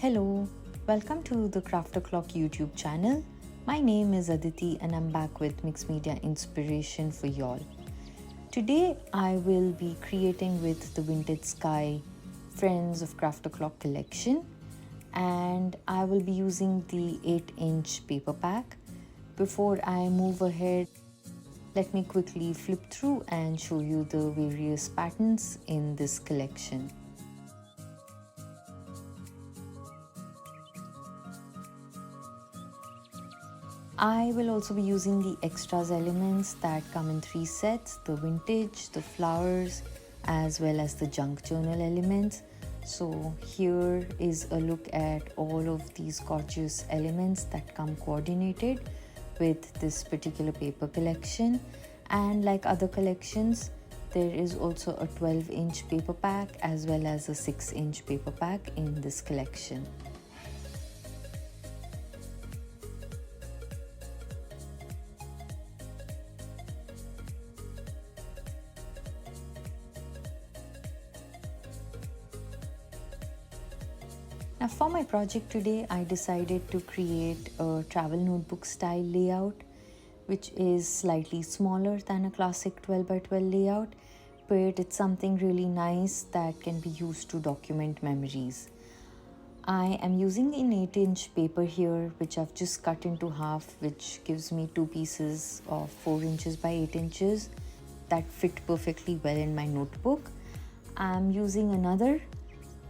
Hello, welcome to the Craft O'Clock YouTube channel. My name is Aditi and I'm back with mixed media inspiration for y'all. Today I will be creating with the Vintage Sky Friends of Craft O'Clock collection, and I will be using the 8-inch paper pack. Before I move ahead, let me quickly flip through and show you the various patterns in this collection. I will also be using the extras elements that come in 3 sets, the vintage, the flowers, as well as the junk journal elements. So here is a look at all of these gorgeous elements that come coordinated with this particular paper collection. And like other collections, there is also a 12-inch paper pack as well as a 6-inch paper pack in this collection. Now for my project today, I decided to create a travel notebook style layout, which is slightly smaller than a classic 12 by 12 layout, but it's something really nice that can be used to document memories. I am using an 8-inch paper here, which I've just cut into half, which gives me 2 pieces of 4 inches by 8 inches that fit perfectly well in my notebook. I'm using another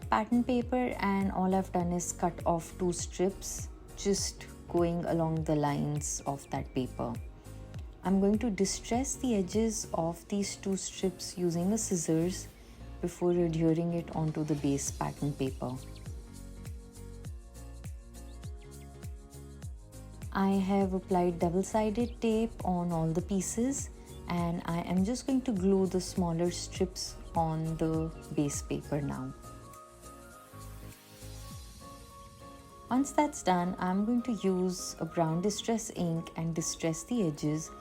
pattern paper, and all I've done is cut off 2 strips just going along the lines of that paper. I'm going to distress the edges of these 2 strips using a scissors before adhering it onto the base pattern paper. I have applied double-sided tape on all the pieces, and I am just going to glue the smaller strips on the base paper now. Once that's done, I'm going to use a brown distress ink and distress the edges,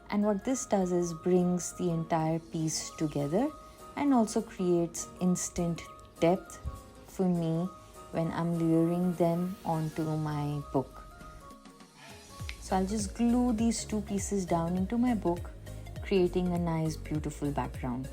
and what this does is brings the entire piece together and also creates instant depth for me when I'm layering them onto my book. So I'll just glue these 2 pieces down into my book, creating a nice beautiful background.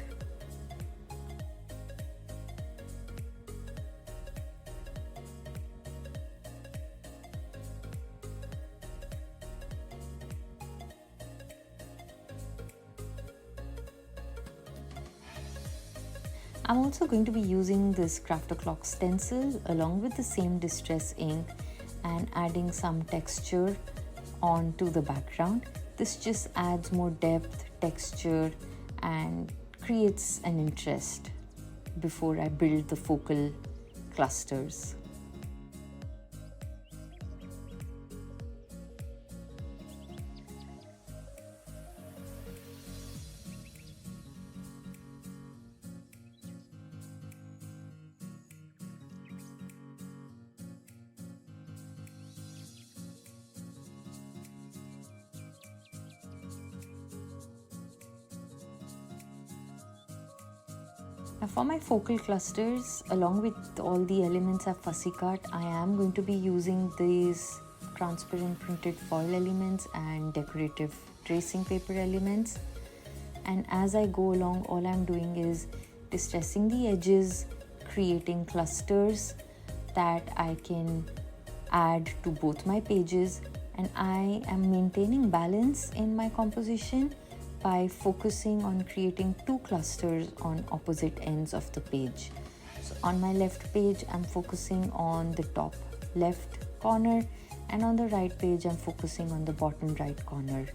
I'm also going to be using this Craft O'Clock stencil along with the same distress ink and adding some texture onto the background. This just adds more depth, texture, and creates an interest before I build the focal clusters. Now for my focal clusters, along with all the elements I've fussy cut, I am going to be using these transparent printed foil elements and decorative tracing paper elements. And as I go along, all I'm doing is distressing the edges, creating clusters that I can add to both my pages, and I am maintaining balance in my composition by focusing on creating 2 clusters on opposite ends of the page. So on my left page, I'm focusing on the top left corner, and on the right page, I'm focusing on the bottom right corner.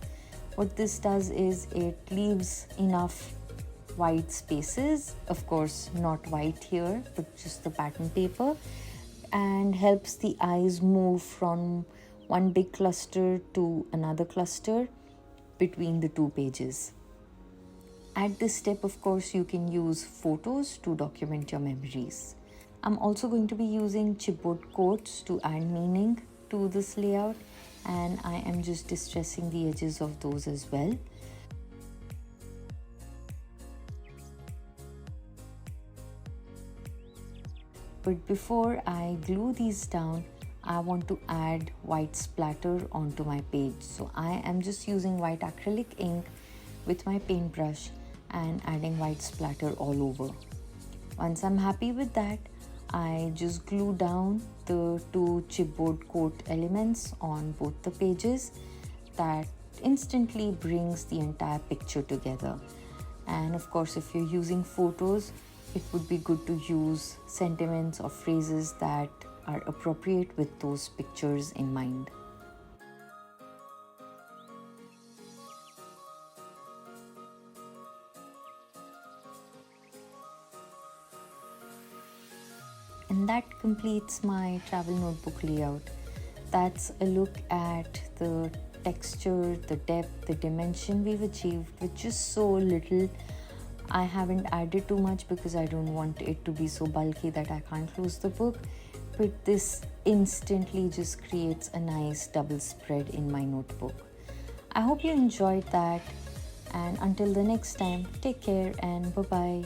What this does is it leaves enough white spaces, of course not white here, but just the pattern paper, and helps the eyes move from one big cluster to another cluster between the 2 pages. At this step, of course, you can use photos to document your memories. I'm also going to be using chipboard quotes to add meaning to this layout, and I am just distressing the edges of those as well. But before I glue these down, I want to add white splatter onto my page. So I am just using white acrylic ink with my paintbrush and adding white splatter all over. Once I'm happy with that, I just glue down the two chipboard coat elements on both the pages. That instantly brings the entire picture together. And of course, if you're using photos, it would be good to use sentiments or phrases that are appropriate with those pictures in mind. And that completes my travel notebook layout. That's a look at the texture, the depth, the dimension we've achieved with just so little. I haven't added too much because I don't want it to be so bulky that I can't close the book. But this instantly just creates a nice double spread in my notebook. I hope you enjoyed that. And until the next time, take care and bye-bye.